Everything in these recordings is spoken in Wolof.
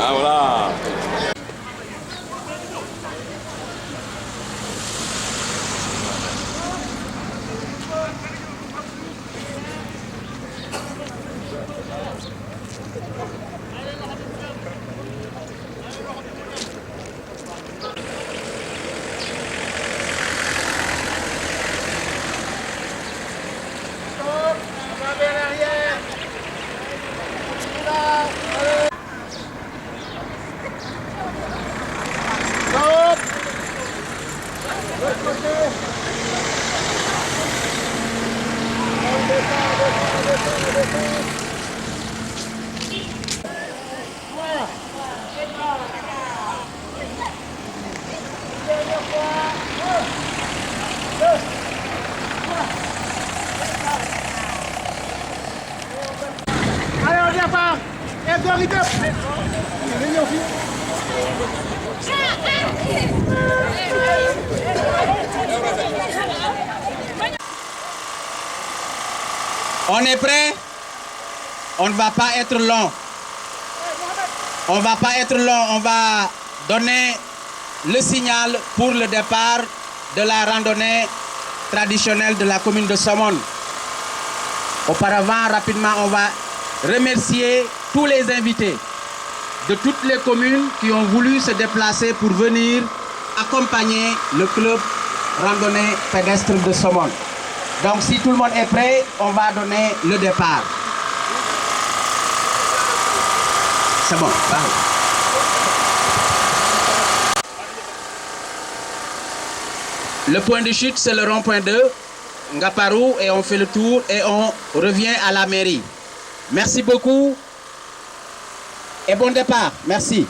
Ah voilà. Allez, on départ. Et deux rideaux. On est prêt? On ne va pas être long. On ne va pas être long. On va donner le signal pour le départ de la randonnée traditionnelle de la commune de Somone. Auparavant, rapidement, on va remercier tous les invités de toutes les communes qui ont voulu se déplacer pour venir accompagner le club randonnée pédestre de Somone. Donc si tout le monde est prêt, on va donner le départ. C'est bon, parle. Le point de chute, c'est le rond-point 2, Ngaparou, et on fait le tour et on revient à la mairie. Merci beaucoup et bon départ. Merci.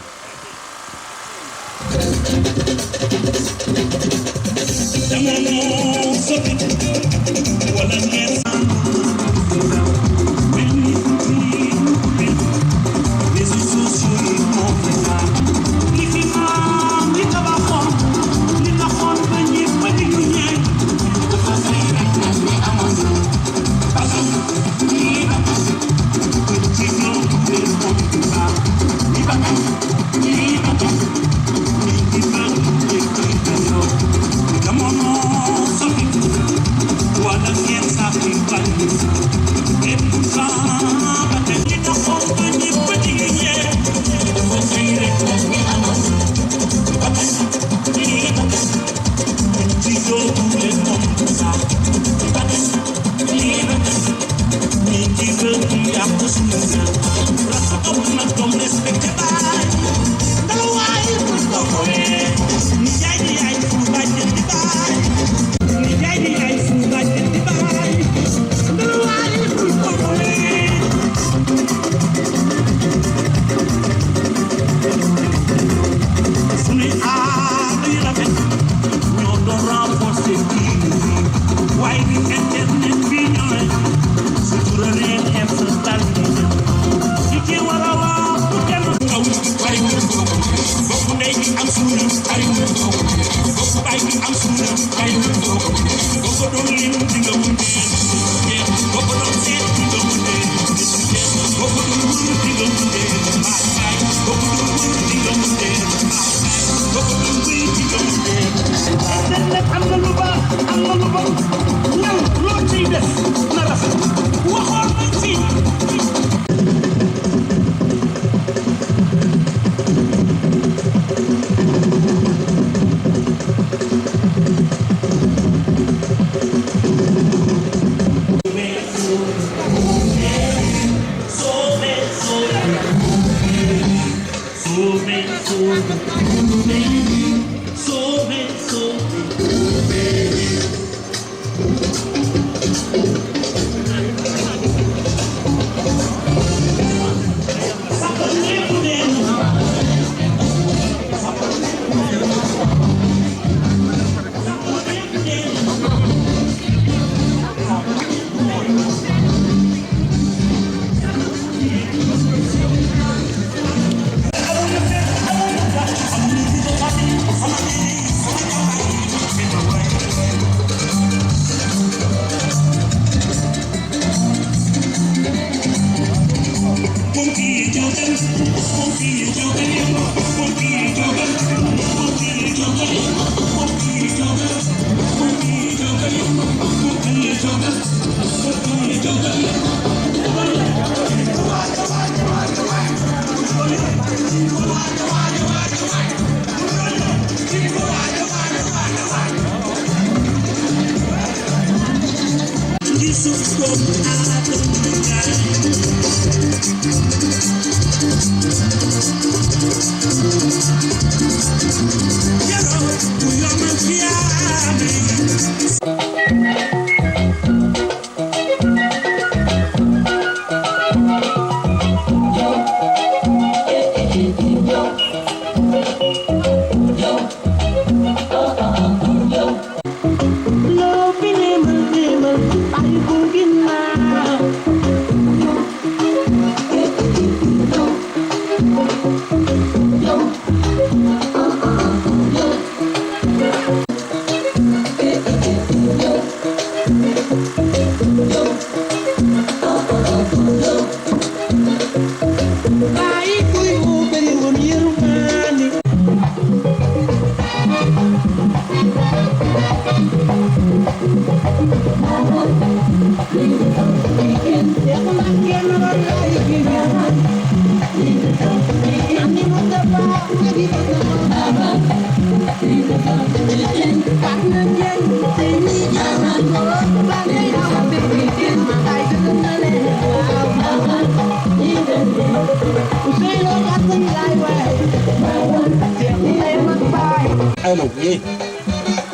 Allô, oui.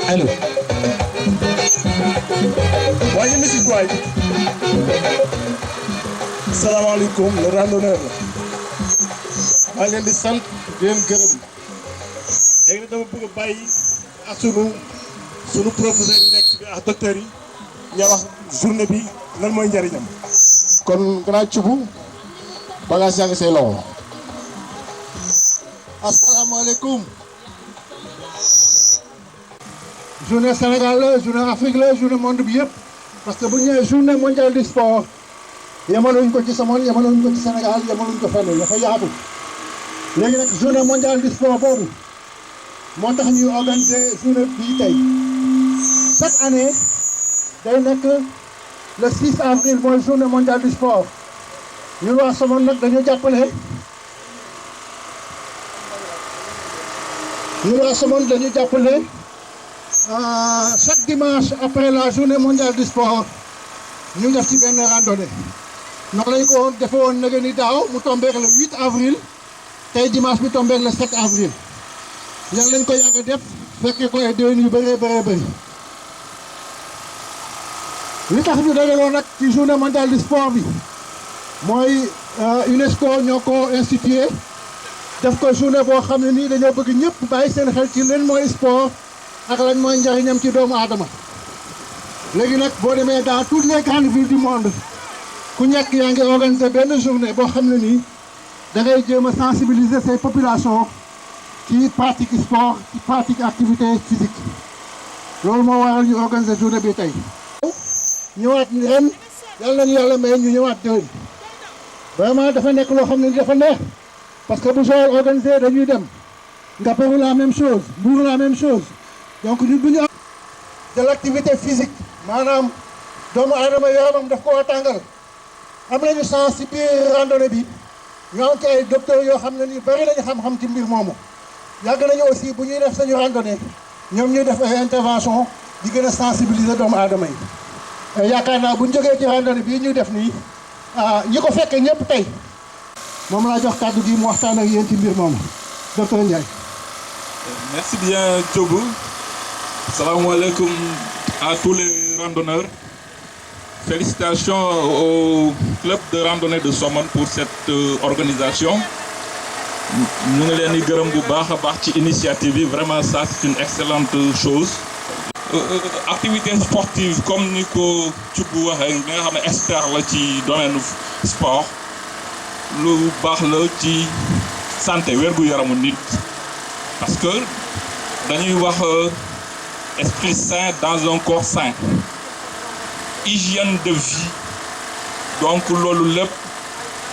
Allô. Wàññi musique waay. Salaamaaleykum le randonneur la. maa ngi leen di sant di leen gërëm. léegi nag dama bëgg a bàyyi ak sunu professeur yi nekk ci biir ak docteur yi ñu wax journée bi lan mooy njëriñam. kon grand Thioub bagage yaa ngi say loxo. asalaamaaleykum. journée Sénégal la journée Afrique la journée monde bi yëpp parce que bu ñu nee journée mondiale du sport yemaluñ ko ci Somone yemaluñ ko ci Sénégal yemaluñ ko fenn dafa yaatu. léegi nag journée mondiale du sport boobu moo tax ñuy organiser journée bii tey chaque année day nekk le 6 avril mooy journée mondiale du sport ñun waa Somone nag dañoo jàppale. ñun waa Somone dañu jàppale. Chaque dimanche après la journée mondiale du sport ñu def ci benn randonnée noonu lañu ko defe woon nag ni daaw mu tombeek le 8 avril tey dimanche bi tombeek le 7 avril yan lañ ko yàgg def fekkee ko ay déwén yu bëree bëri li tax ñu dajaloo nag ci journée mondiale du sport bi mooy UNESCO ñoo ko institué def ko journée boo xam ne nii dañoo bëgg ñëpp bàyyi seen xel ci leen mooy sport ak lañ mooy njariñam ci doomu aadama léegi nag boo demee dans toutes les grandes villes du monde ku nekk yaa ngi organiser benn journée boo xam ne nii da ngay jéem a sensibiliser ces populations ci pratique sport ci pratique activité physique loolu moo waral ñu organiser journée bi tey. ñëwaat ren yàlla nañu yàlla may ñu ñëwaat déwén vraiment dafa nekk loo xam ne dafa neex parce que bu Joal organisé dañuy dem Ngaparou la même chose Mbour la même chose. donc ñun bu ñu am de l' activité physique maanaam doomu aadama yaramam daf ko war a tàngal am nañu chance ci biir randonnée bi ñu am ci ay docteurs yoo xam ne nii bari nañu xam-xam ci mbir moomu yàgg nañu aussi bu ñuy def sañu randonnée ñoom ñuy def ay intervention di gën a sensibiliser doomu aadama yi yaakaar naa bu ñu jógee ci randonnée bii ñuy def nii ñi ko fekkee ñëpp tey moom laa jox kàddu gi mu waxtaan ak yéen ci mbir moomu docteur Ndiaye. Merci bien Thioub. Salam alaikum à tous les randonneurs. Félicitations au club de randonnée de Somone pour cette organisation. Nous sommes gërëm bu baax a baax ci initiative bi vraiment ça c'est une excellente chose. Activité sportive comme ni ko Thioub waxee nga xam ne expert la ci domaine sport lu baax la ci santé wér-gu-yaramu nit parce que dañuy wax esprit sain dans un corps sain hygiène de vie donc loolu lépp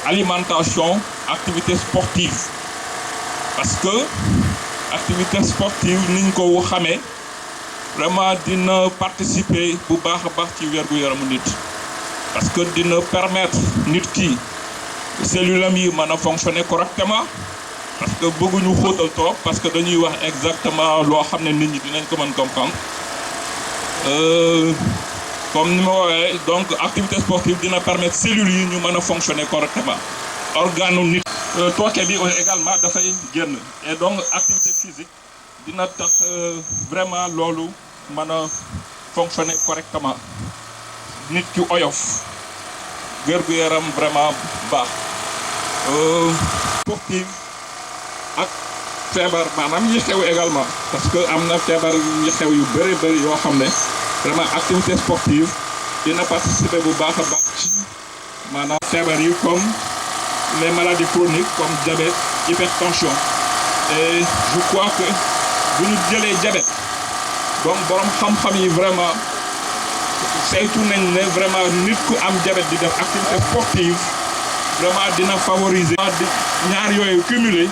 alimentation activité sportive parce que activité sportive niñ ko xamee vraiment dina participer bu baax a baax ci wér-gu-yaramu nit parce que dina permettre nit ki cellules am yi mën a fonctionner correctement parce que bëgguñu xóotal trop parce que dañuy wax exactement loo xam ne nit ñi dinañ ko mën comprendre comme ni ma waxee donc activité sportive dina permettre cellules yi ñu mën a fonctionner correctement organe nit tooke bi également dafay génn et donc activité physique dina tax vraiment loolu mën a fonctionner correctement nit ki oyof wér-gu-yaram vraiment baax sportive ak feebar maanaam yi xew également parce que am na feebar yi xew yu bëri yoo xam ne vraiment activité sportive dina participer bu baax a baax ci maanaam feebar yi comme les maladies chroniques comme diabète hypertension et je crois que bu ñu jëlee diabète donc borom xam-xam yi vraiment saytu nañ ne vraiment nit ku am diabète di def activité sportive vraiment dina favoriser ñaar yooyu cumulé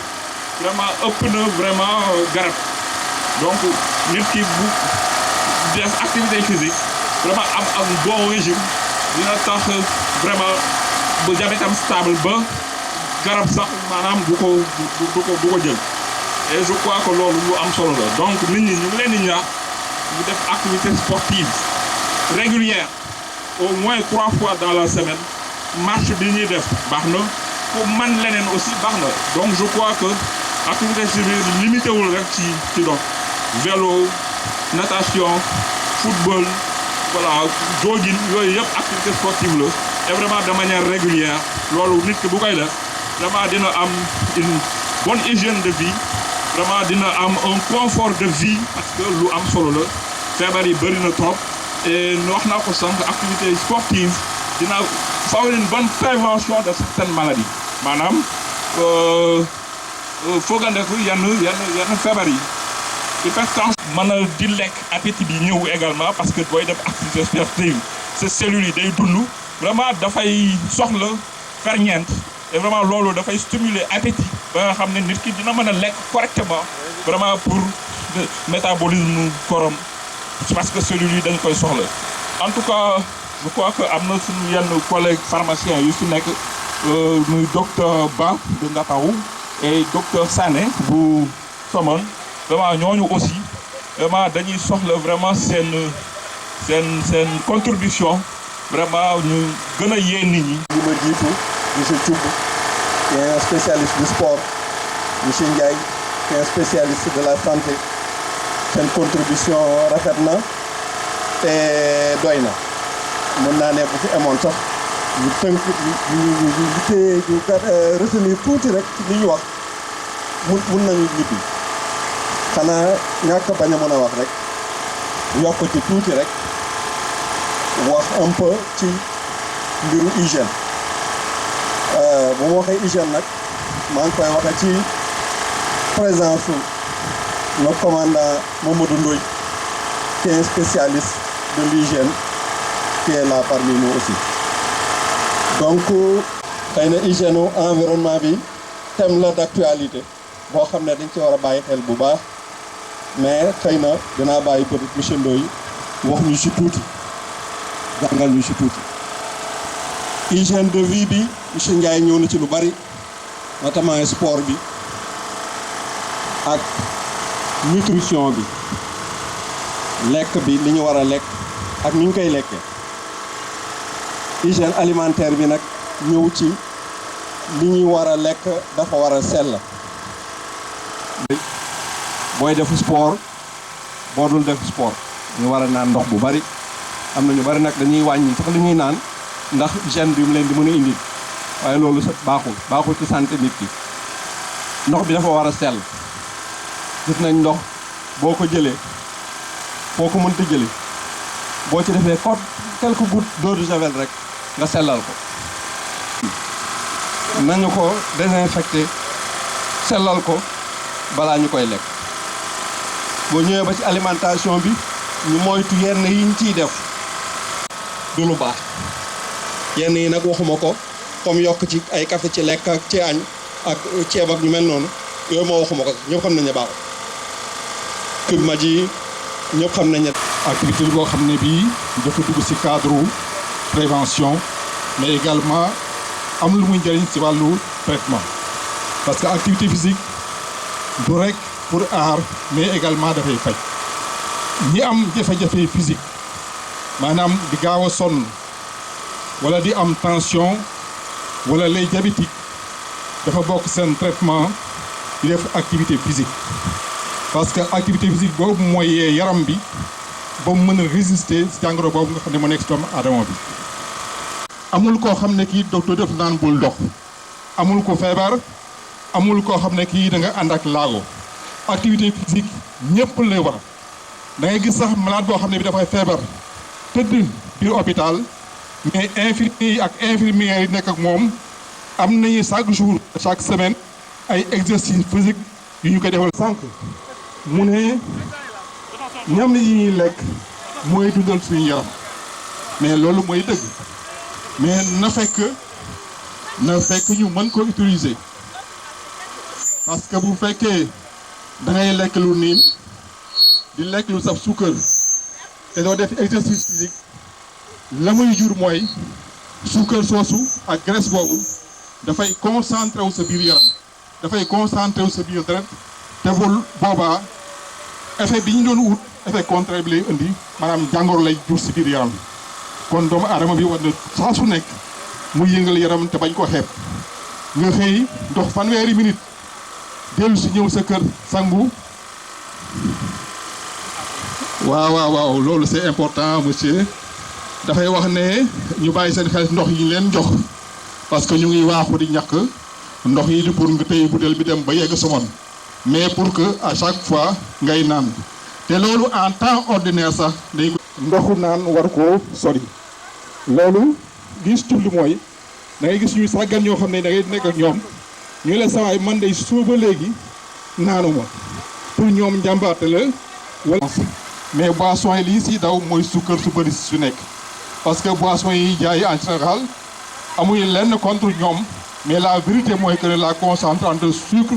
vraiment ëpp na vraiment garab donc nit ki bu def activité physique vraiment am bon régime dina tax vraiment bu diabète am stable ba garab sax maanaam du ko jël et je crois que loolu lu am solo la donc nit ñi ñu ngi leen di ñaax ñu def activité sportive régulière au moins 3 fois dans la semaine marche bi ñuy def baax na pour man leneen aussi baax na donc je crois que activité physique limité wul rek ci dox vélo natation football voilà jogging yooyu yëpp activité sportive la et vraiment de manière régulière loolu nit ki bu koy def vraiment dina am une bonne hygiène de vie vraiment dina am un confort de vie parce que lu am solo la feebar yi bëri na trop et wax naa ko sànq activité sportive dina favoriser une bonne prévention de certaines maladies maanaam foogandeku yenn feebar yi hypertension mën a di lekk appétit bi ñëw également parce que booy def activité sportive ces cellules yi day dund vraiment dafay soxla ferñeent et vraiment loolu dafay stimuler appétit ba nga xam ne nit ki dina mën a lekk correctement vraiment pour métabolisme korom parce que cellules yi dañ koy soxla en tout cas je crois que am na suñu yenn collègue pharmacien yu si nekk muy docteur Ba de Ndakaaru et docteur Sané bu Somone vraiment ñooñu aussi vraiment dañuy soxla vraiment seen contribution vraiment ñu gën a yee nit ñi. li ma jiitu monsieur Thioub qui est un spécialiste du sport monsieur Ndiaye qui est un spécialiste de la santé seen contribution rafet na te doy na mën naa ne bu fi amoon sax ñu tënk ñu retenir tuuti rek ci li ñu wax mun nañu ñibbi xanaa ñàkk bañ a mën a wax rek yokk ci tuuti rek wax un peu ci mbiru hygiène bu ma waxee hygiène nag maa ngi koy waxee ci présence su le commandant Mamadou Ndoye qui est un spécialiste de l'hygiène qui est là parmi nous aussi donc xëy na hygiène environnement bi thème la d'actualité boo xam ne dañ ci war a bàyyi xel bu baax mais xëy na dinaa bàyyi peut-être monsieur Ndoye wax ñu ci tuuti jàngal ñu ci tuuti hygiène de vie bi monsieur Ndiaye ñëw na ci lu bari notamment sport bi ak nutrition bi lekk bi li ñu war a lekk ak ni ñu koy lekkee hygiène alimentaire bi nag ñëw ci li ñuy war a lekk dafa war a sell booy def sport boo dul def sport ñu war a naan ndox bu bari am na ñu bari nag dañuy wàññi sax li ñuy naan ndax hygiène bi mu leen di mën a indi waaye loolu sax baaxul ci santé nit ki ndox bi dafa war a sell gis nañ ndox boo ko jëlee foo ko mënta jëlee boo ci defee quelques gouttes d'eau de javel rek nga sellal ko nañu ko désinfecté sellal ko balaa ñu koy lekk boo ñëwee ba ci alimentation bi ñu moytu yenn yi ñu ciy def du lu baax yenn yi nag waxuma ko comme yokk ci ay café ci lekk ak ci añ ak ceeb ak ñu mel noonu yooyu moo waxuma ko ñëpp xam nañ ne baaxul kër ma ji ñëpp xam nañ ne activité boo xam ne bii dafa dugg ci cadre prévention mais également am lu muy njëriñ ci wàllu traitement parce que activité physique du rek pour aar mais également dafay faj ñi am jafe-jafe physique maanaam di gaaw a sonn wala di am tension wala les diabétiques dafa bokk seen traitement di def activité physique parce que activité physique boobu mooy yee yaram bi ba mu mën a résister si jàngoro boobu nga xam ne moo nekk si doomu aadama bi. amul koo xam ne kii docteur def naan bul dox amul ko feebar amul koo xam ne kii da nga ànd ak laago activité physique ñëpp lay war da ngay gis sax malade boo xam ne bi dafay feebar tëdd biir hôpital mais infirmiers yi ak infirmières yi nekk ak moom am nañu chaque jour chaque semaine ay exercice physique yu ñu koy defal sànq mu ne ñam yi ñuy lekk mooy dundal suñu yaram mais loolu mooy dëgg mais na fekk ñu mën ko utiliser parce que bu fekkee da ngay lekk lu niin di lekk lu saf suukar te doo def exercice physique la muy jur mooy suukar soosu ak graisse boobu dafay concentré wu sa biir yaram dafay concentré wu sa biir deret te boobaa effet bi ñu doon wut effet contraire bi lay indi maanaam jàngoro lay jur si biir yaram kon doomu aadama bi war na saa su nekk muy yëngal yaram te bañ ko xeeb nga xëy dox fanweeri minute dellu si ñëw sa kër sangu waaw loolu c'est important monsieur dafay wax ne ñu bàyyi seen xel ndox yi ñu leen jox parce que ñu ngi waaxu di ñàkk ndox yi di pour nga tey butéel bi dem ba yegg somon mais pour que à chaque fois ngay naan te loolu en temps ordinaire sax dañ ko ndoxu naan war koo sori loolu gis tulli mooy da ngay gis ñuy sàggan ñoo xam ne da ngay nekk ak ñoom ñu la sawaay man day suuba léegi naanuma pour ñoom njàmbaate la wala mais boisson yi lii si daw mooy suukar su bëri su nekk parce que boisson yi jaay en général amuñu lenn contre ñoom mais la vérité mooy que la concentration de sucre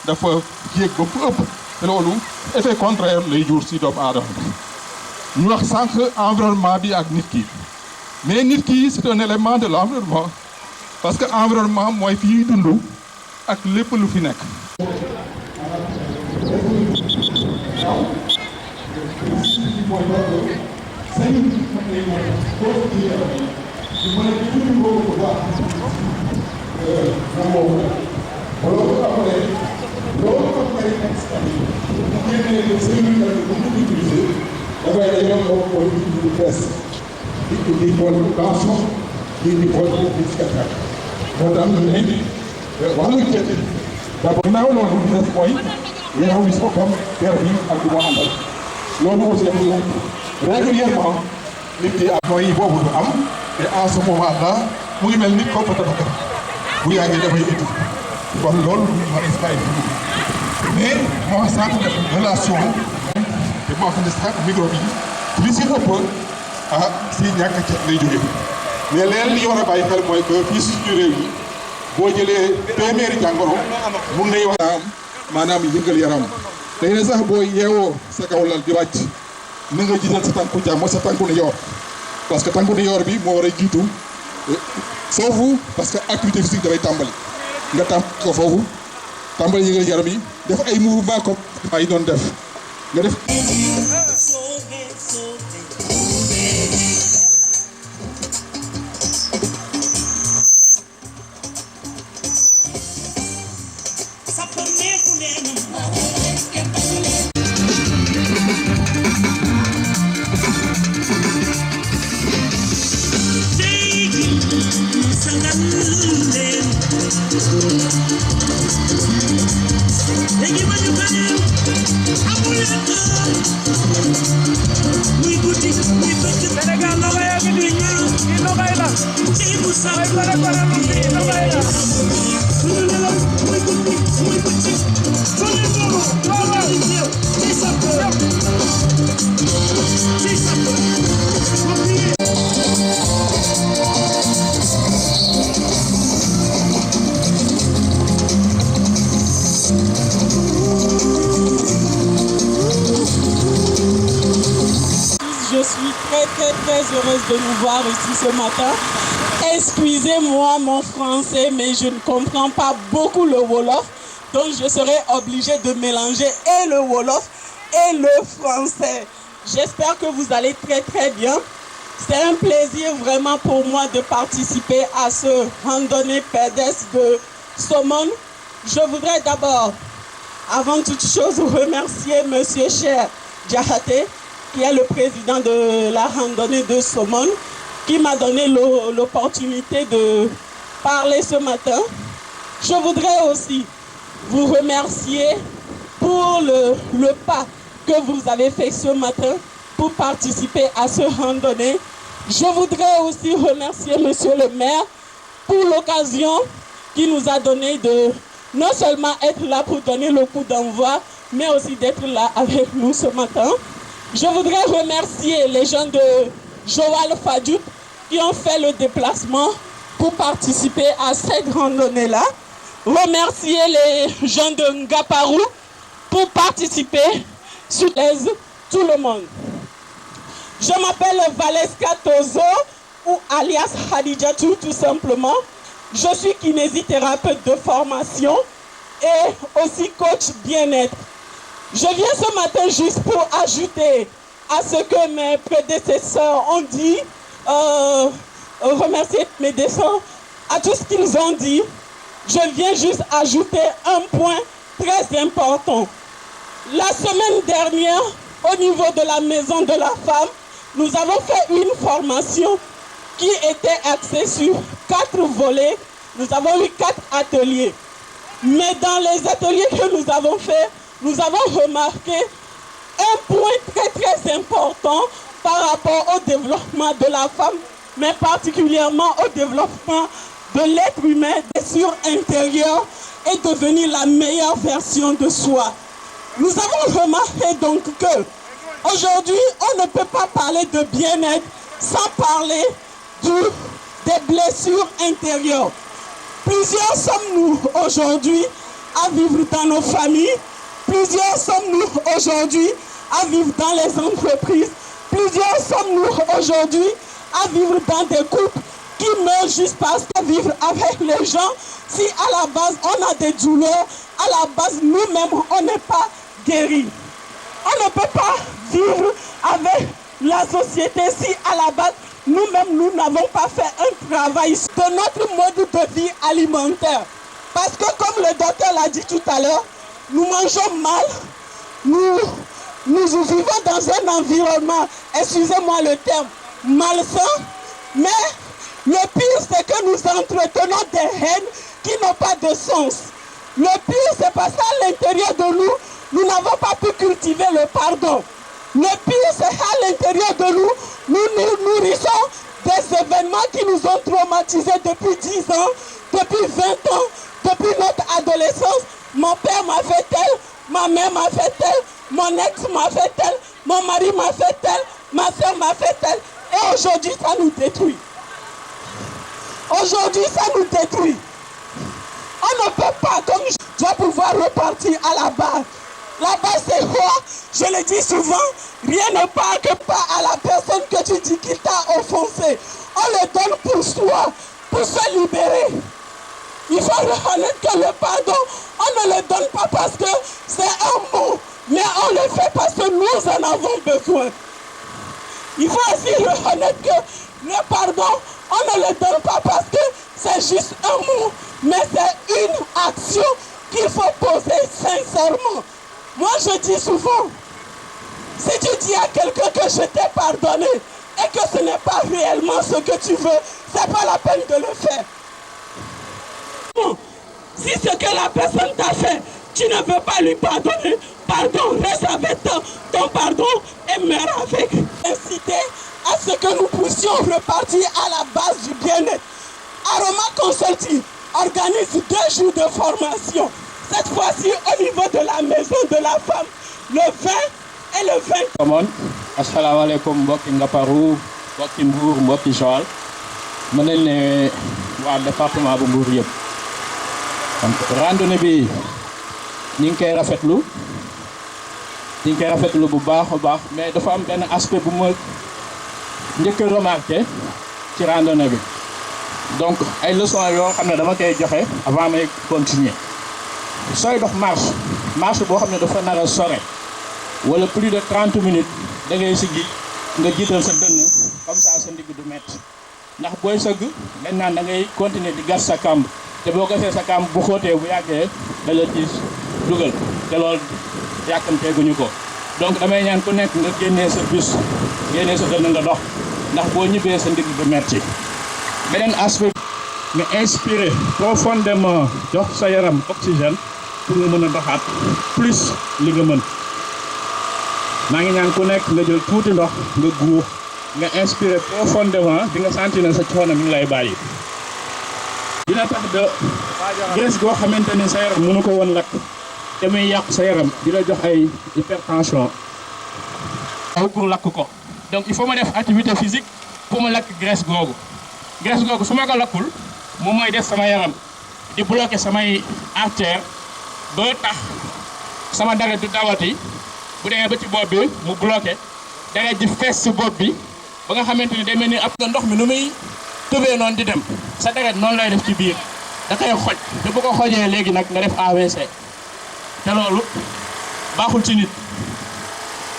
dafa yéeg ba fu ëpp te loolu effet contraire lay jur si doomu aadama ñu wax sànq environnement bi ak nit ki mais nit ki c'est un élément de l'environnement parce que environnement mooy fi ñuy dund ak lépp lu fi nekk. loolu aussi régulièrement nit ki ak nooy boobu du am te en ce moment là mu ngi mel ni kopp tabaka bu yàggee dafay indi kon loolu ma inspiré mais moo sant def relation te moo xam ne sax microbe yi li si ëpp si ñàkk ca lay jóge mais leen li ñu war a bàyyi xel mooy que fii si suñu réew yi boo jëlee téeméeri jàngoro mun nañ wax maanaam yëngal yaram léegi ne sax boo yeewoo sa kaw lal di wàcc na nga jiital sa tànku càmmoñ sa tànku ndijoor parce que tànku ndijoor bi moo war a jiitu foofu parce que activité physique dafay tàmbali nga tàmbali ko foofu tàmbali yëngal yaram yi def ay mouvement comme ay doon def nga def. Je suis très heureuse de vous voir ici ce matin. Excusez-moi mon français, mais je ne comprends pas beaucoup le Wolof. Donc je serai obligée de mélanger et le Wolof et le français. J'espère que vous allez très bien. C'est un plaisir vraiment pour moi de participer à ce randonnée pédestre de Somone. Je voudrais d'abord, avant toute chose, remercier M. Cher Diakhaté, qui est le président de la randonnée de Somone, qui m'a donné l'opportunité de parler ce matin. Je voudrais aussi vous remercier pour le pas que vous avez fait ce matin pour participer à ce randonnée. Je voudrais aussi remercier Monsieur le maire pour l'occasion qu'il nous a donné de non seulement être là pour donner le coup d'envoi, mais aussi d'être là avec nous ce matin. Je voudrais remercier les gens de Joal Fadiout qui ont fait le déplacement pour participer à cette randonnée-là. Remercier les gens de Ngaparou pour participer sur tout le monde. Je m'appelle Valeska Tozo, ou alias Khadijatou tout simplement. Je suis kinésithérapeute de formation et aussi coach bien-être. Je viens ce matin juste pour ajouter à ce que mes prédécesseurs ont dit, remercier mes défunts, à tout ce qu'ils ont dit. Je viens juste ajouter un point très important. La semaine dernière, au niveau de la maison de la femme, nous avons fait une formation qui était axée sur 4 volets. Nous avons eu 4 ateliers. Mais dans les ateliers que nous avons faits, nous avons remarqué un point très très important par rapport au développement de la femme, mais particulièrement au développement de l'être humain, des blessures intérieures et devenir la meilleure version de soi. Nous avons remarqué donc que aujourd'hui, on ne peut pas parler de bien-être sans parler des blessures intérieures. Plusieurs sommes-nous aujourd'hui à vivre dans nos familles, plusieurs sommes-nous aujourd'hui à vivre dans les entreprises, plusieurs sommes-nous aujourd'hui à vivre dans des couples qui meurent juste parce que vivre avec les gens, si à la base on a des douleurs, à la base nous-mêmes on n'est pas guéris. On ne peut pas vivre avec la société si à la base nous-mêmes nous n'avons pas fait un travail de notre mode de vie alimentaire. Parce que comme le docteur l'a dit tout à l'heure, nous mangeons mal, nous vivons dans un environnement, excusez-moi le terme, malsain, mais le pire c'est que nous entretenons des haines qui n'ont pas de sens. Le pire c'est parce qu'à l'intérieur de nous, nous n'avons pas pu cultiver le pardon. Le pire c'est qu'à l'intérieur de nous, nous nourrissons des événements qui nous ont traumatisés depuis 10 ans, depuis 20 ans, depuis notre adolescence. Mon père m'a fait tel, ma mère m'a fait tel, mon ex m'a fait tel, mon mari m'a fait tel, ma soeur m'a fait tel. Et aujourd'hui, ça nous détruit. Aujourd'hui, ça nous détruit. On ne peut pas, comme je dois pouvoir repartir à la base. La base, c'est quoi? Je le dis souvent, rien ne part que pas à la personne que tu dis qu'il t'a offensé. On le donne pour soi, pour se libérer. Il faut reconnaître que le pardon, on ne le donne pas parce que c'est un mot, mais on le fait parce que nous en avons besoin. Il faut aussi reconnaître que le pardon, on ne le donne pas parce que c'est juste un mot, mais c'est une action qu'il faut poser sincèrement. Moi, je dis souvent, si tu dis à quelqu'un que je t'ai pardonné et que ce n'est pas réellement ce que tu veux, c'est pas la peine de le faire. Si ce que la personne t'a fait, tu ne veux pas lui pardonner, pardon, reste avec ton pardon et meurs avec. Inciter à ce que nous puissions repartir à la base du bien-être. Aroma Consulting organise 2 jours de formation. Cette fois-ci au niveau de la maison de la femme, le 20 et le 20. Somone, assalamu alaikum mbokki Ngaparou, mbokki Mbour, mbokki Joal. Mën nañ ne waa département bu Mbour yëpp. Donc randonnée bi ñu ngi koy rafetlu bu baax a baax, mais dafa am benn aspect bu ma njëkk a remarqué ci randonnée bi. Donc ay leçons yoo xam ne dama koy joxe avant may continuer. Sooy dox marche boo xam ne dafa nar a sore wala plus de 30 minutes da ngay siggi nga jiital sa dënn comme ça sa du métti ndax booy sëgg dañ naan da ngay continuer di gas sa kàmb te boo gasee sa kàmb bu xóotee bu yàggee da la ci dugal te loolu yàkkamteeguñu ko donc damay ñaan ku nekk nga génnee sa bus génnee sa dënn nga dox ndax boo ñibbee sa ndigg du metti beneen aspect nga inspirer profondément jox sa yaram oxygène pour nga mën a doxaat plus li nga mën maa ngi ñaan ku nekk nga jël tuuti ndox nga guux nga inspirer profondément di nga sentir ne sa coono mi ngi lay bàyyi dina tax de graisse goo xamante ni sa yaram mënu ko woon lakk te muy yàq sa yaram di la jox ay hypertension aw pour lakk ko donc il faut ma def activité physique pour ma lakk graisse googu su ma ko lakkul moom mooy def sama yaram di bloquer samay artère ba tax sama deret du dawati bu demee ba ci bopp bi mu bloqué deret ji fees si bopp bi ba nga xamante ni day mel ni ab ndox mi nu muy tëbee noonu di dem sa deret noonu lay def ci biir da koy xoj te bu ko xojee léegi nag nga def AVC te loolu baaxul ci nit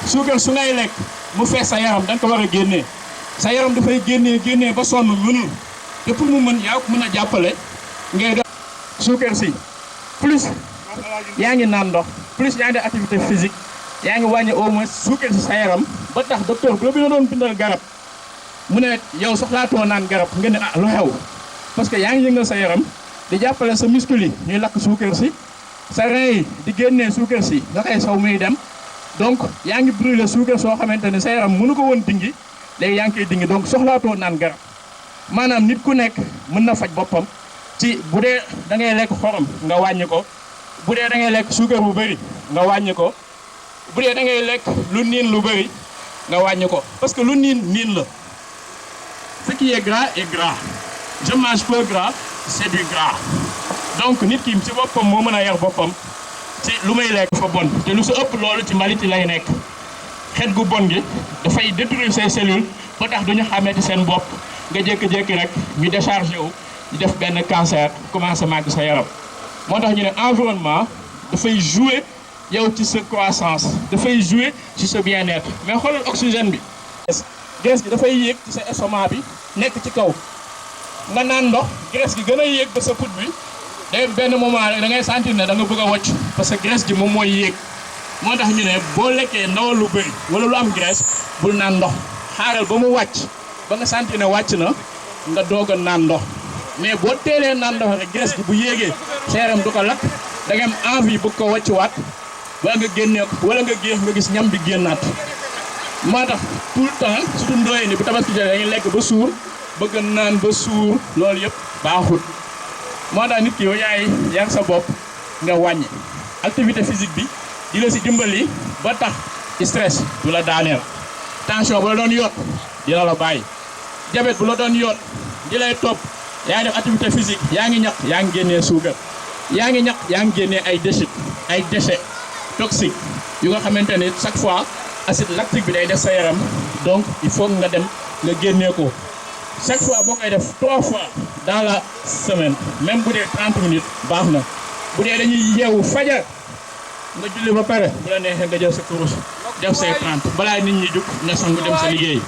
suukar su ngay lekk mu fees sa yaram da nga ko war a génnee sa yaram dafay génnee ba sonn mënul te pour mu mën yaa ko mën a jàppale ngay dox suukar si plus yaa ngi naan ndox plus yaa ngi def activité physique yaa ngi wàññi au moins suukar si sa yaram ba tax docteur bu la bi na doon bindal garab mu ne yow soxlaatoo naan garab nga ne lu xew parce que yaa ngi yëngal sa yaram di jàppale sa muscle yi ñuy lakk suukar si sa rein yi di génnee suukar si nga koy saw muy dem donc yaa ngi brûler suukar soo xamante ne sa yaram mënu ko woon dingi léegi yaa ngi koy dingi donc soxlaatoo naan garab maanaam nit ku nekk mën na faj boppam ci bu dee da ngay lekk xorom nga wàññi ko bu dee da ngay lekk suukar bu bëri nga wàññi ko bu dee da ngay lekk lu niin lu bëri nga wàññi ko parce que lu niin la ce qui est gras est gras je mange peu gras c'est du gras donc nit ki ci boppam moo mën a yar boppam ci lu may lekk fa bon te lu su ëpp loolu ci mbalit lay nekk xet gu bon gi dafay détruire ses cellules ba tax duñu xamante seen bopp nga jékki-jékki rek ñu déchargé wu ñu def benn cancer commencé màgg sa yaram moo tax ñu ne environnement dafay jouer yow ci sa croissance dafay jouer ci sa bien-être mais xoolal oxygène bi graisse gi dafay yéeg ci sa estomac bi nekk ci kaw nga naan ndox graisse gi gën a yéeg ba sa put bi day benn moment rek da ngay sentir ne da nga bëgg a wàcc parce que graisse gi moom mooy yéeg moo tax ñu ne boo lekkee ndawal lu bëri wala lu am graisse bul naan ndox xaaral ba mu wàcc ba nga sentir ne wàcc na nga doog a naan ndox mais boo teelee naan ndox rek graisse gi bu yéegee sa yaram du ko lakk da nga am envie bëgg ko wàccuwaat wala nga génnee ko wala nga géex nga gis ñam bi génnaat moo tax tout le temps surtout ndooyee ni bu tabaski jotee dañuy lekk ba suur bëgg naan ba suur loolu yëpp baaxul moo tax nit ki yow yaay yar sa bopp nga wàññi activité physique bi di la si dimbali ba tax stress du la daaneel tension bu la doon yoot dina la bàyyi diabète bu la doon yoot di lay topp yaa ngi def activité physique yaa ngi ñaq yaa ngi génnee suukar yaa ngi ñaq yaa ngi génnee ay déchets toxiques yu nga xamante ne chaque fois acide lactique bi day def sa yaram donc il faut nga dem nga génnee ko chaque fois boo koy def 3 fois dans la semaine même bu dee 30 minutes baax na bu dee dañuy yeewu fajar nga julli ba pare bu la neexee nga jël sa kurus def say 30 balaa nit ñi jug nga sangu dem sa liggéey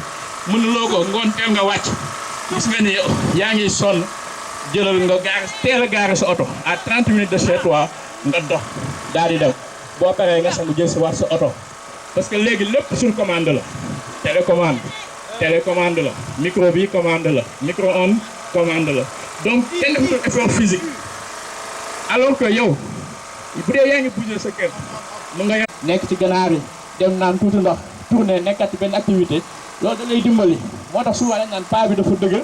mënuloo ko ngoon teel nga wàcc gis nga ni yaa ngi sonn jëlal nga teel a gaare sa oto à 30 minutes de chez toi nga dox daal di dem boo paree nga sangu jël si waat sa oto parce que léegi lépp sur commande la télécommande la micro bi commande la micro-ondes commande la donc kenn defatul effort physique alors que yow bu dee yaa ngi bouger sa kër mu nga nekk ci ganaar yi dem naan tuuti ndox tourner nekkat ci benn activité loolu da lay dimbali moo tax souvent dañ naan paa bi dafa dëgg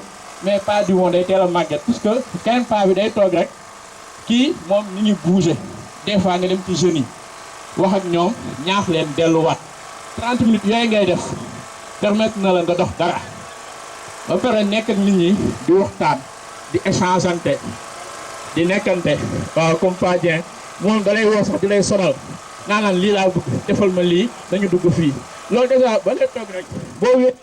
mais paa bi moom day teel a màgget puisque keneen paa bi day toog rek kii moom ni ñuy bouger des fois nga dem ci jeunes yi wax ak ñoom ñaax leen delluwaat 30 minutes yooyu ngay def permettre na la nga dox dara ba pare nekk ak nit ñi di waxtaan di échangeante di nekkante waaw comme Fadien moom da lay woo sax di lay sonal naan lii laa bëgg defal ma lii dañu dugg fii loolu déjà ba nga toog rek boo wét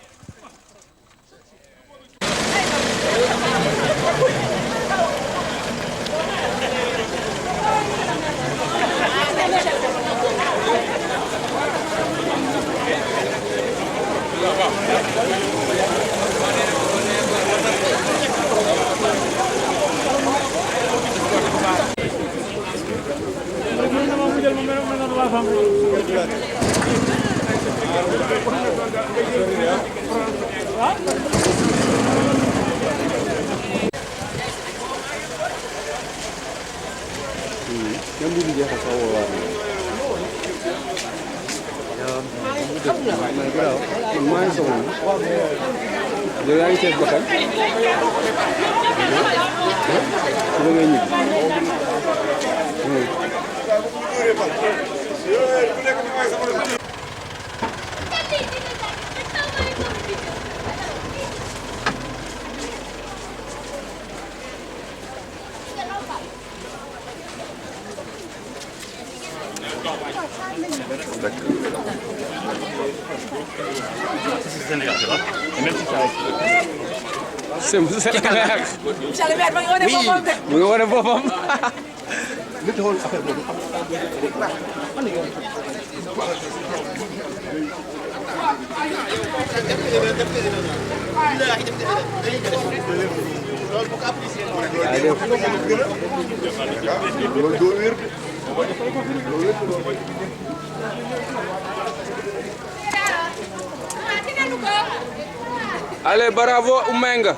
Allez, bravo Oumenga.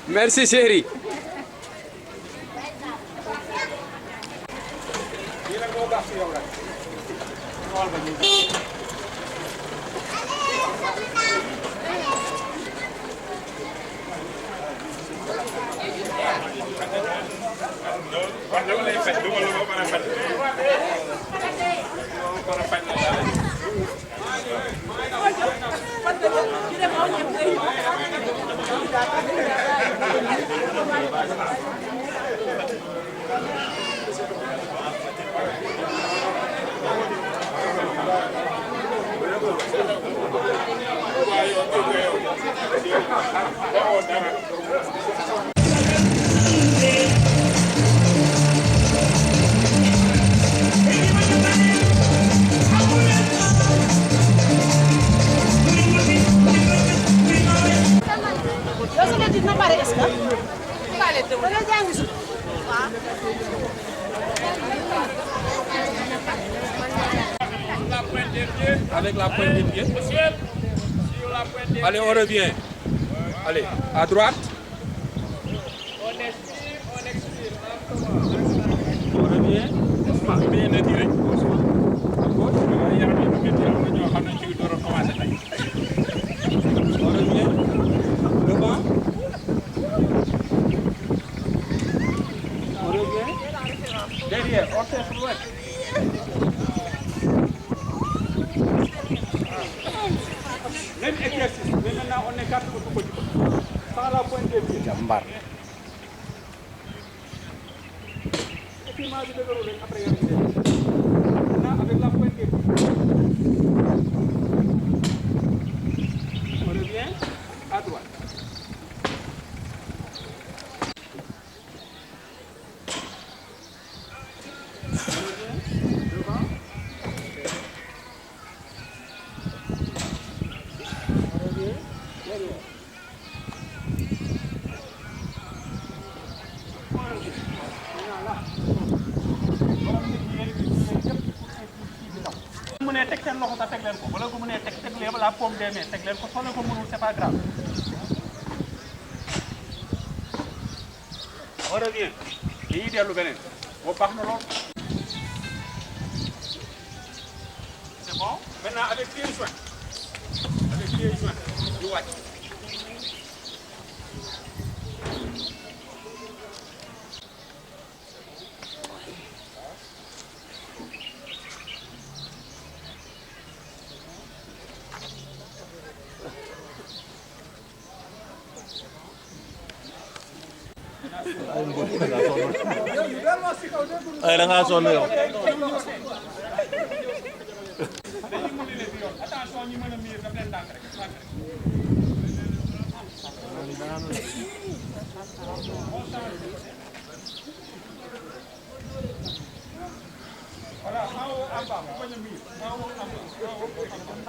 Merci chérie. Avec la pointe des pieds. Allez, on revient. Allez, à droite. On expire, on expire. On revient. Bien étiré. À gauche. On revient. Devant. On revient. Derrière, on cherche loin. Même exercice, mais maintenant on écarte le petit peu. Sans la pointe des pieds. Jambar. Et puis, moi, je vais le après. Maintenant, avec la pointe des pieds. On revient à droite. La paume des mains, c'est pas grave. On revient. C'est bon. Maintenant avec pieds joints. Avec pieds joints. Du watch. Ay, da ngaa sonn yow. Attention ñi mën a miir daf leen dànk rek. Voilà, en haut, en bas, vous pouvez miir. En haut, en bas.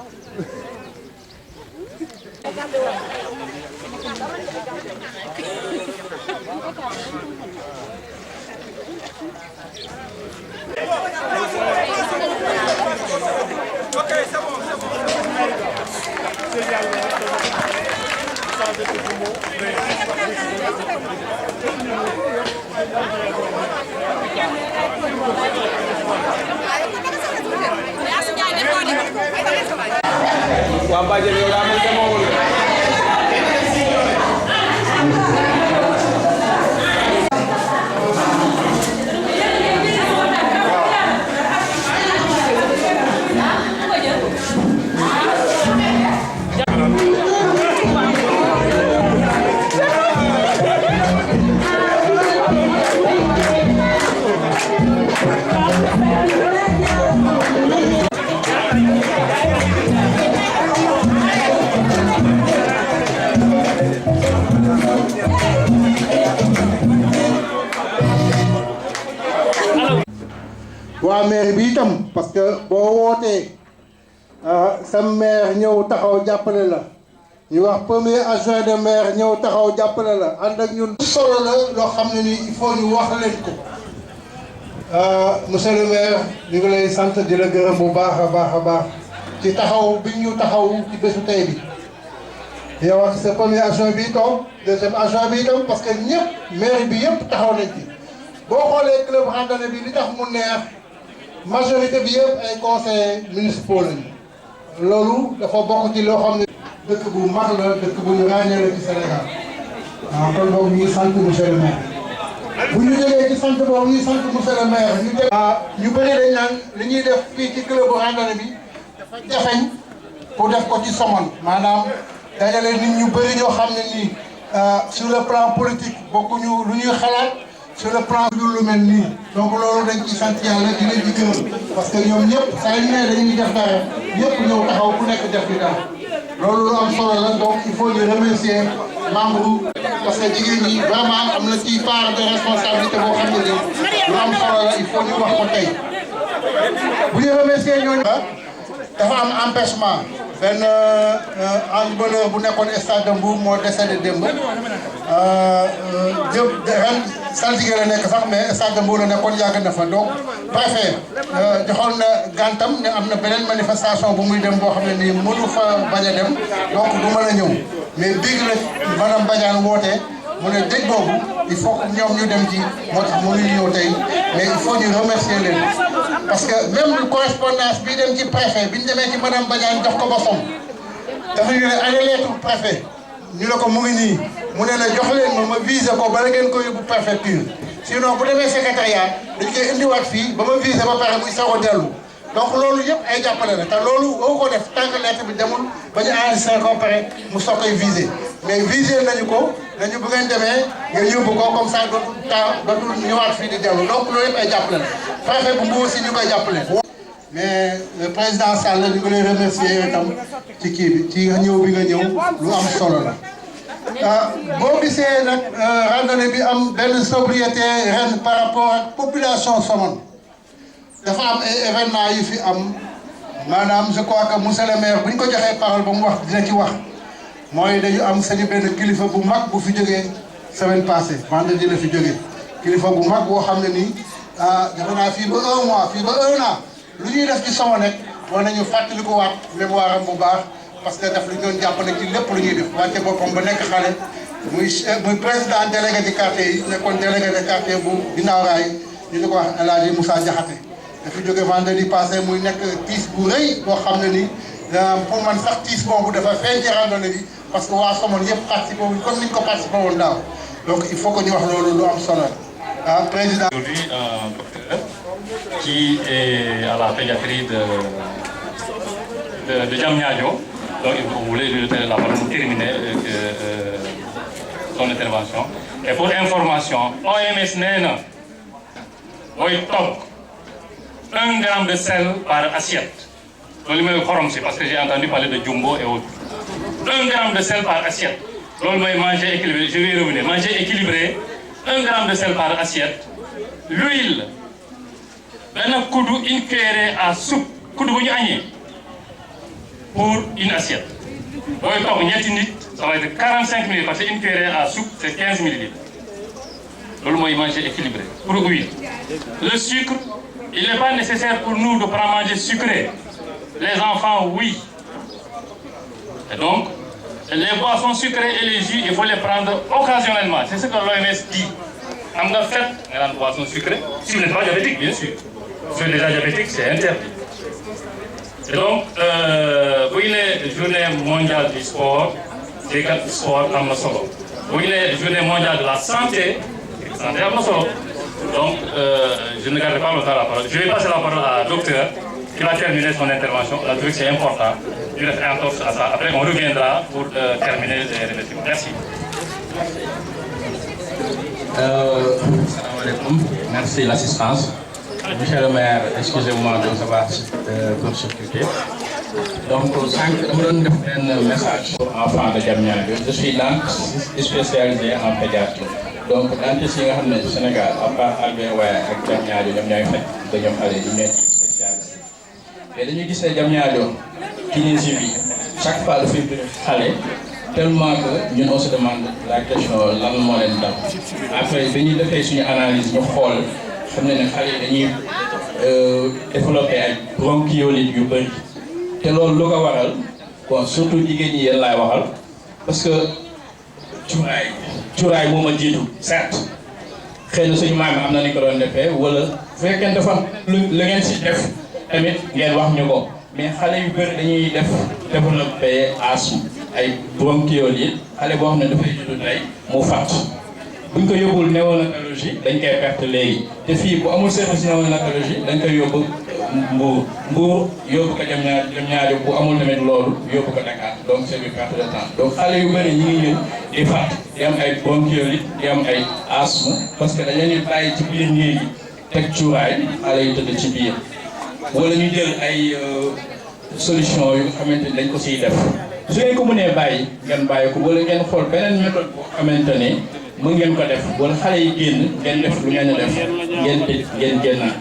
Ok, c'est bon, c'est bon. waa maire bi itam parce que boo wootee sa maire ñëw taxaw jàppale la ñu wax premier adjoint de maire ñëw taxaw jàppale la ànd ak ñun solo la loo xam ne nii il faut ñu wax leen ko monsieur le maire ñu ngi lay sant di la gërëm bu baax a baax a baax ci taxaw bi ñu taxaw ci bésu tey bi yow ak sa premier adjoint bi toog deuxième adjoint bi itam parce que ñëpp maire bi yëpp taxaw nañ ci boo xoolee club randonnée bi li tax mu neex majorité bi yëpp ay conseillers municipaux lañu loolu dafa bokk ci loo xam ne dëkk bu mag la dëkk bu ñu ràññee la ci Sénégal waaw kon boobu ñuy sant monsieur le maire bu ñu jógee ci sant boobu ñuy sant monsieur le maire ñu def ñu bëri dañ naan li ñuy def fii ci club randonnée bi dafa jafeñ pour def ko ci Somone maanaam dajale nit ñu bëri ñoo xam ne nii sur le plan politique bokkuñu lu ñuy xalaat sur le plan lu mel nii donc loolu dañ ci sant yàlla di leen di gërëm parce que ñoom ñëpp saa yu ne dañuy def dara ñëpp ñëw taxaw ku nekk def di dara loolu lu am solo la donc il faut ñu remercier membre parce que jigéen ñi vraiment am na ci part de responsabilité boo xam ne nii lu am solo la il faut ñu wax ko tey bu ñu remercier ñooñu dafa am empêchement benn handballeur bu nekkoon stade de Mbour moo décédé démb ren saltige la nekk sax mais stade de Mbour la nekkoon yàgg na fa donc préfet joxoon na gàntam ne am na beneen manifestation bu muy dem boo xam ne nii mënu fa bañ a dem donc du mën a ñëw mais biig la madame Badiane woote mu ne dëj boobu il faut que ñoom ñu dem ci moo tax mënuñu ñëw tey mais il faut ñu remercier leen parce que même correspondance bi dem ci préfet bi ñu demee ci madame Badiane jox ko boppam dafa ñu ne ana lettre préfet ñu ne ko mu ngi nii mu ne la jox leen ma visé ko bala ngeen ko yóbbu préfecture sinon bu demee secrétariat dañ koy indiwaat fii ba ma visé ba pare muy soog a dellu donc loolu yëpp ay jàppale la te loolu boo ko def tant que lettre bi demul ba ñu enregistré ko pare mu soog koy visé mais visé nañu ko nañu bu ngeen demee nga yóbbu ko comme ça dootul ñëwaat fii di dellu donc loolu yëpp ay jàppale la préfet bu Mbour si ñu koy jàppale. mais le président Sall ñu ngi lay remercier itam ci kii bi ci ñëw bi nga ñëw lu am solo la. boo gisee nag randonnée bi am benn sobriété ren par rapport ak population Somone dafa am ay événements yu fi am maanaam je crois que monsieur le maire bu ñu ko joxee parole ba mu wax dina ci wax mooy dañu am sañu benn kilifa bu mag bu fi jógee semaine passée vendredi la fi jógee kilifa bu mag boo xam ne nii defe naa fii ba 1 mois fii ba 1 an lu ñuy def ci Somone rek war nañu fàttali ko waat mémoire am bu baax. parce que daf lu ñu doon jàppale ci lépp lu ñuy def wàcce boppam ba nekk xale muy président délégué de quartier yi nekkoon délégué de quartier bu ginnaaw raay ñu di ko wax El Hadji Moussa Diakhaté dafa jóge vendredi passé muy nekk tiis bu rëy boo xam ne ni pour man sax tiis boobu dafa feeñ ci randonnée bi parce que waa Somone yëpp participé wuñ comme ni ñu ko participé woon daaw donc il faut que ñu wax loolu lu am solo président. Aujourd'hui un docteur qui est à la pédiatrie de Diamniadio. Donc, vous voulez lui donner la parole pour terminer son intervention. Et pour information, OMS NENA, top 1 gramme de sel par assiette. Parce que j'ai entendu parler de jumbo et autres. 1 gramme de sel par assiette. Manger équilibré, je vais revenir. Manger équilibré, 1 gramme de sel par assiette. L'huile, une cuillerée à soupe, pour une assiette. Ça va être 45 ml parce qu'une cuillerée à soupe c'est 15 ml. Le manger équilibré. Pour l'huile. Le sucre, il n'est pas nécessaire pour nous de prendre manger sucré. Les enfants, oui. Et donc, les boissons sucrées et les jus, il faut les prendre occasionnellement. C'est ce que l'OMS dit. En fait, les boissons sucrées, si vous n'êtes pas diabétique, bien sûr. Si vous êtes déjà diabétique, c'est interdit. Et donc, vous avez journée mondiale du sport, c'est le sport en solo. Vous avez journée mondiale de la santé, santé en solo. Donc, je ne garde pas longtemps la parole. Je vais passer la parole à la docteur qui va terminer son intervention. La truc, c'est important. Je vais faire un tour à ça. Après, on reviendra pour terminer les remerciements. Merci. Salam alaikum. Merci l'assistance. Monsieur le maire, excusez-moi de savoir court-circuité. Donc, je donne un message pour enfants de Diamniadio. Je suis dentiste spécialisé en pédiatrie. Donc, dentiste yi nga xam ne Sénégal à part Albert Royer ak Diamniadio ñoom ñooy faj dañoo xale yi ñooy spécialisé. Mais dañuy gis ne Diamniadio kinésie bi chaque fois dafay bëri xale tellement que ñun on se demande la question lan moo leen dal. Après dañuy defee suñu analyse ñu xool xam ne xale yi dañuy développé ay bronchiolite yu bëri te loolu lu ko waral bon surtout jigéen ñi yéen laay waxal parce que cuuraay moo ma jiitu certes xëy na suñu maam am na ni ko doon defee wala bu fekkee dafa am lu ngeen si def tamit ngeen wax ñu ko mais xale yu bëri dañuy développé asthme ay bronchiolite xale boo xam ne dafay juddu tey mu fàtt buñ ko yóbbul néonatologie dañ koy perte léegi te fii bu amul service néonatologie dañ koy yóbbu Mbour yóbbu ko Diamniadio bu amul tamit loolu yóbbu ko Dakar donc c'est une perte de temps donc xale yu bëri ñi ngi ñëw di fàtt di am ay bronchiolite di am ay asthme parce que dañ leen di bàyyi ci biir néeg yi teg cuuraay xale yu tëdd ci biir wala ñu jël ay solution yu nga xamante ni dañ ko siy def su ngeen ko mënee bàyyi ngeen bàyyi ko wala ngeen xool beneen méthode boo xamante ne mën ngeen ko def wala xale yi génn ngeen def lu ngeen def ngeen tëj ngeen génnaat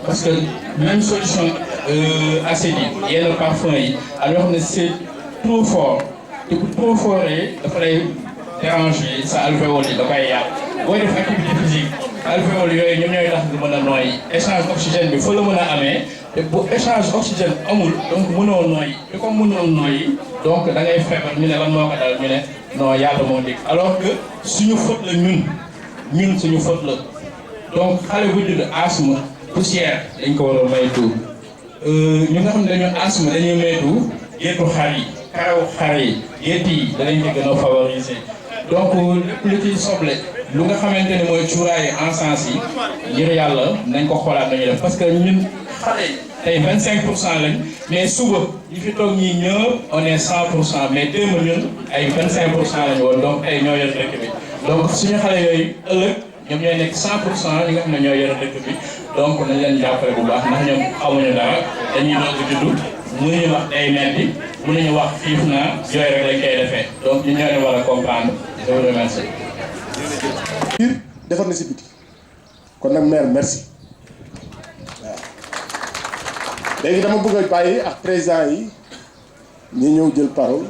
parce que même solution acide yi yenn parfum yi am yoo xam ne c'est trop fort te bu trop foree dafa lay déranger sa alvéole yi da koy yàq booy def activité physique alvéole yooyu ñoom ñooy tax nga mën a nooyi échange oxygène bi fa la mën a amee te bu échange oxygène amul donc mënoo nooyi te comme mënoo nooyi donc da ngay feebar ñu ne lan moo ko dal ñu ne non yàlla moo dégg alors que suñu faute la ñun suñu faute la donc xale bu judd asthme poussière dañ ko war a maytu ñu nga xam ne dañu asthme dañuy maytu géttu xar yi karaw xar yi gétt yi danañ ko gën a favoriser donc lépp lu ciy soble lu nga xamante ne mooy cuuraayu encens yi ngir yàlla nañ ko xoolaat nañu def parce que ñun xale yi tey 25% lañ mais suba ñi fi toog ñii ñëpp on est 100% mais démb ñun ay 25% lañu woon donc tey ñoo yor dëkk bi donc suñu xale yooyu ëllëg ñoom ñooy nekk 100% ñi nga xam ne ñoo yor dëkk bi donc nañ leen jàppale bu baax ndax ñoom xamuñu dara dañuy doog a juddu mënuñu wax day metti mënuñu wax xiif naa yooyu rek lañ koy defee donc ñu ñoo leen war a comprendre je vous remercie. defar na si biti kon nag maire merci waaw léegi dama bëgg a bàyyi ak président yi ñu ñëw jël parole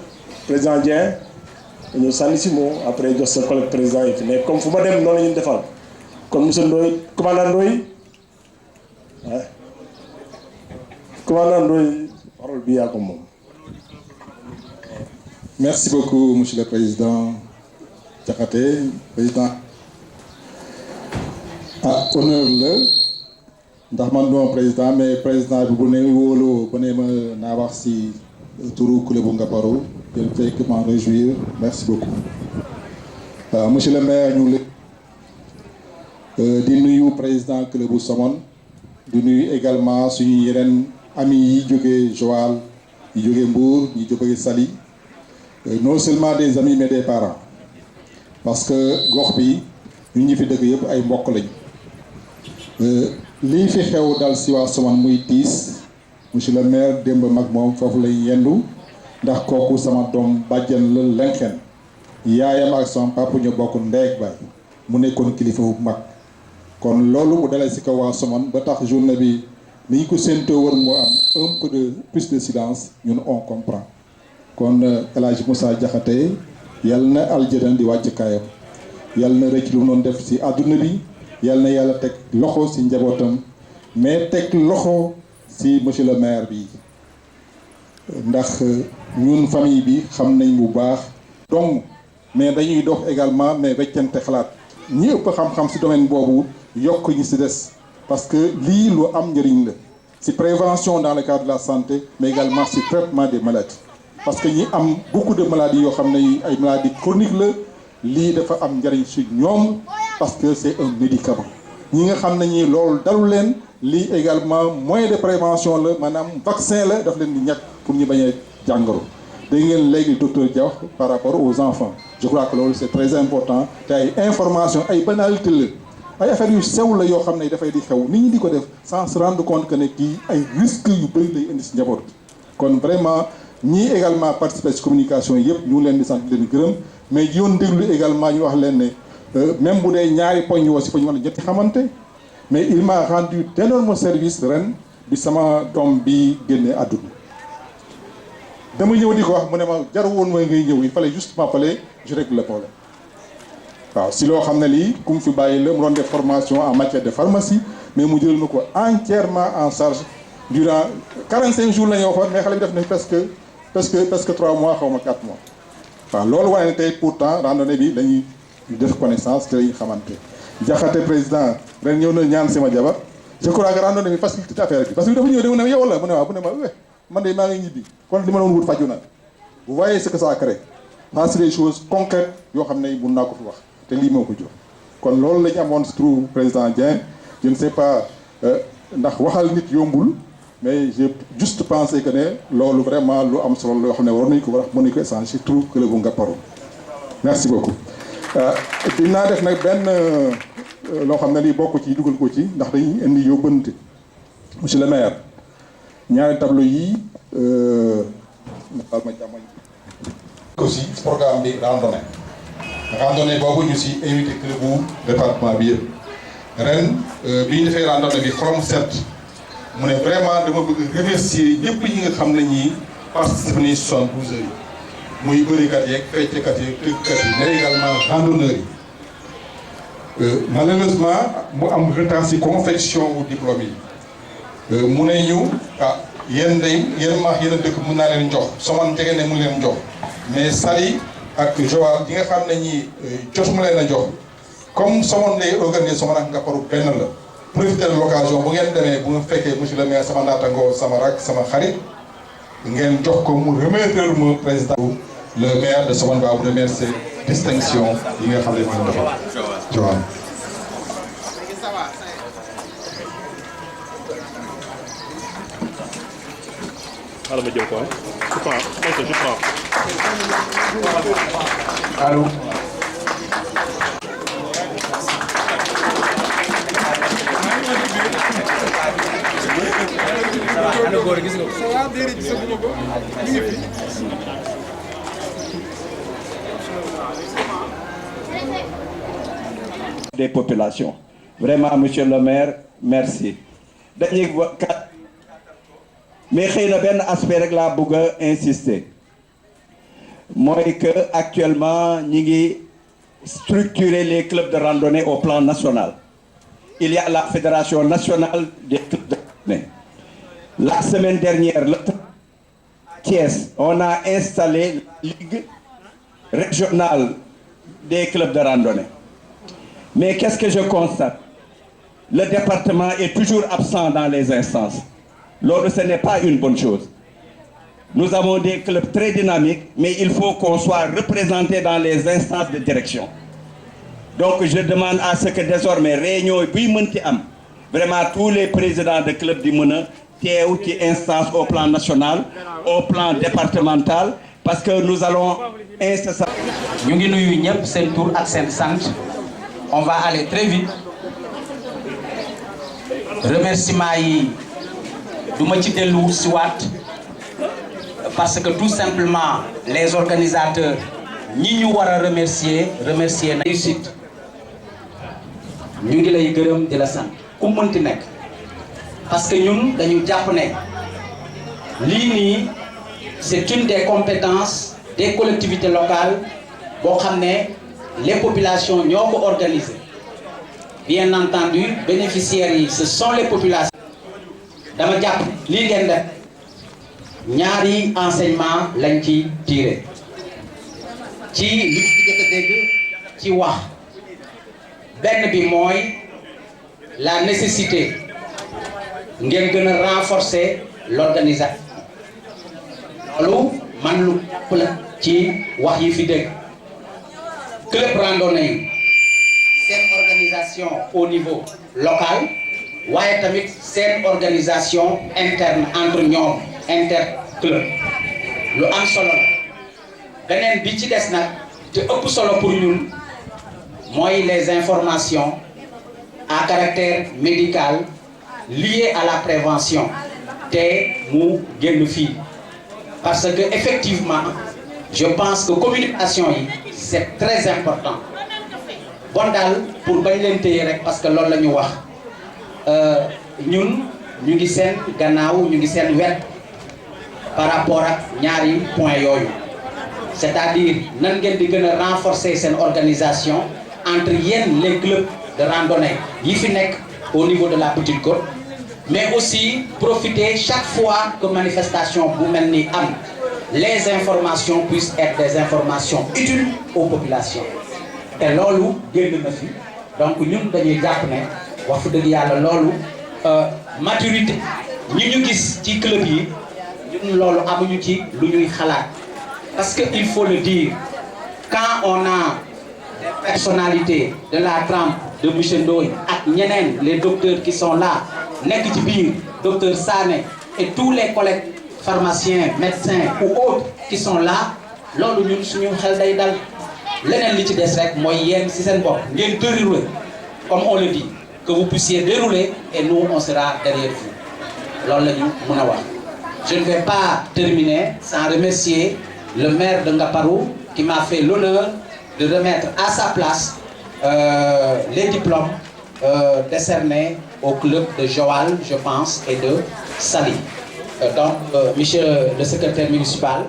président Dieng dañoo sànni si moom après jox sa collègue président yi fi mais comme fu ma dem noonu la ñuy defal kon monsieur Ndoye commandant Ndoye ah commandant Ndoye parole bi yaa ko moom. Merci beaucoup monsieur le président Diakhaté président honneur la ndax man duma président mais président bi bu ne wóolu bu ne ma naa wax si turu club bu Ngaparou je ne fais que m'en réjouir merci beaucoup monsieur le maire ñu di nuyu président club bu Somone di nuyu également suñu yeneen amis yi jógee Joal yi jógee Mbour yi jógee Saly non seulement des amis mais des parents parce que gox bi ñu ñi fi dëkk yëpp ay mbokk lañ lii fi xew dal si waa Somone muy tiis monsieur le maire démb mag moom foofu lay yendu ndax kooku sama doom bàjjan la lenqen yaayam ak sama papa ñu bokk ndey ak baay mu nekkoon kilifa bu mag kon loolu mu dalee si kaw waa Somone ba tax journée bi ni ñu ko séentoo woon moo am un peu de plus de silence ñun on comprend kon El Hadj Moussa Diakhaté yàlla na aljana di wàcc kaayam yàlla na rëcc lu mu doon def si àdduna bi yàlla na yàlla teg loxo si njabootam mais teg loxo si monsieur le maire bi ndax ñun famille bi xam nañ bu baax donc mais dañuy dox également mais weccante xalaat ñi ëpp xam-xam ci domaine boobu yokk ñi ci des parce que lii lu am njëriñ la ci prévention dans le cadre de la santé mais également ci traitement des maladies parce que ñi am beaucoup de maladies yoo xam ne ay maladies chroniques la lii dafa am njëriñ ci ñoom parce que c'est un médicament ñi nga xam ne ñi loolu dalu leen lii également moyen de prévention la maanaam vaccin la daf leen di ñàkk pour ñu bañ a jàngoro dégg ngeen léegi docteur Diaw par rapport aux enfants je crois que loolu c'est très important te ay information ay banalité la ay affaires yu sew la yoo xam ne dafay di xew nit ñi di ko def sans se rendre compte que ne kii ay risques yu bëri lay indi si njaboot kon vraiment ñii également participer ci communication yëpp ñu ngi leen di sant leen gërëm mais yoon déglu également ñu wax leen ne même bu dee ñaari poñ yoo si fa ñu mën a ñetti xamante mais il m'a rendu d'énormes services ren bi sama doom bi génnee àdduna dama ñëw di ko wax mu ne ma jar woon mooy ngay ñëw il fallait juste m'appeler je règle le problème waaw si loo xam ne lii ku mu fi bàyyi la mu doon def formation en matière de pharmacie mais mu jël na ko entièrement en charge durant 45 jours la ñu waxoon mais xale bi def na presque 3 mois xaw ma 4 mois waaw loolu wane ne tey pourtant randonnée bi dañuy def connaissance te lañu xamante jaxate président ren ñëw na ñaan sama jabar je crois que randonnée bi facilité affaire bi parce que dafa ñëw de mu ne yow la mu ne waaw mu ne ma man de maa ngi ñibbi kon li ma doon wut faju na vous voyez ce que ça crée c'est des choses concrètes yoo xam ne mun naa ko fi wax te lii moo ko jox kon loolu la ñu amoon si turu président Dieng je ne sais pas ndax waxal nit yombul mais j'ai juste pensé que ne loolu vraiment lu am solo loo xam ne war nañu ko wax mën nañu ko échanger si turu club bu Ngaparou merci beaucoup. dinaa def nag benn loo xam ne lii bokk ci dugal ko ci ndax dañuy indi yóbbante monsieur le maire ñaari tableau yi aussi programme bi randonnée boobu ñu si invité club bu département bi yëpp ren bi ñu defee randonnée bi xorom set mu ne vraiment dama bëgg remercier ñëpp ñi nga xam ne ñii participé nañu 72 heures yi muy bërikat yeeg fecckat yeeg tëggkat yi mais également randonneurs yi malheureusement mu am retard si confection wu diplôme yi mu ne ñu yéen day yéen maax yéen a dëkk mën naa leen jox soman jege ne mu leen jox mais Saly ak Joal yi nga xam ne ñi jotuma leen a jox comme soman lay organiser soman ak Ngaparou benn la profiter de l'occasion bu ngeen demee bu nga fekkee monsieur le maire sama naatangoo sama rak sama xarit ngeen jox ko mu remettre le président le maire de Somone ba bu remercier distinction yi nga xam ne moom dafa Joal alors ma jël quoi je prends allô des populations. Vraiment, monsieur le maire, merci. Mais il y a un aspect que je veux insister. Moi, actuellement, nous avons structuré les clubs de randonnée au plan national. Il y a la Fédération nationale des clubs de randonnée. La semaine dernière, à Thiès, on a installé la Ligue régionale des clubs de randonnée. Mais qu'est-ce que je constate? Le département est toujours absent dans les instances. Lors ce n'est pas une bonne chose. Nous avons des clubs très dynamiques, mais il faut qu'on soit représenté dans les instances de direction. Donc je demande à ce que désormais, réunion, vraiment tous les présidents de clubs du Mouna, qui instance au plan national, au plan départemental, parce que nous allons incessamment. On va aller très vite. Remerciements parce que tout simplement les organisateurs ñi ñu wara remercier na réussite ñu ngi lay gërëm di la sant ku mënti nek parce que ñun dañu japp né li ni c'est une des compétences des collectivités locales bo xamné les populations ñoko organisé. Bien entendu bénéficiaires ce sont les populations dama japp li ngeen def ñaari enseignement lañ ci tiré ci li ci jot a dégg ci wax benn bi mooy la nécessité ngeen gën a renforcer l'organisation loolu man lu la ci wax yi fi dégg club randonnée yi seen organisation au niveau local waaye tamit seen organisation interne entre ñoom interclub lu am solo la beneen bi ci des nag te ëpp solo pour ñun mooy les informations à caractère médical liées à la prévention te mu génn fii parce que effectivement je pense que communication yi c'est très important bon daal pour bañ leen téye rek parce que loolu la ñu wax ñun ñu ngi seen gannaaw ñu ngi seen wet par rapport ak ñaari point yooyu c'est-à-dire nan ngeen di gën a renforcer seen organisation entre yéen les clubs de randonnée yi fi nekk au niveau de la Petite Côte mais aussi profiter chaque fois que manifestation bu mel ni am les informations puissent être des informations utiles aux populations te loolu génn na fi donc ñun dañuy jàpp ne wax fa dëgg yàlla loolu maturité ñi ñu gis ci club yi ñun loolu amuñu ci lu ñuy xalaat parce que il faut le dire quand on a des personnalités de la trempe de monsieur Ndoye ak ñeneen les docteurs qui sont là nekk ci biir docteur Sané et tous les collègues pharmaciens médecins ou autres qui sont là loolu ñun suñu xel day dal leneen li ci des rek mooy yéen ci seen bopp ngeen dérouler comme on le dit que vous puissiez dérouler et nous on sera derrière vous loolu la ñu mën a wax. Je ne vais pas terminer sans remercier le maire de Ngaparou qui m'a fait l'honneur de remettre à sa place les diplômes décernés au club de Joal, je pense, et de Saly. Donc, monsieur le secrétaire municipal,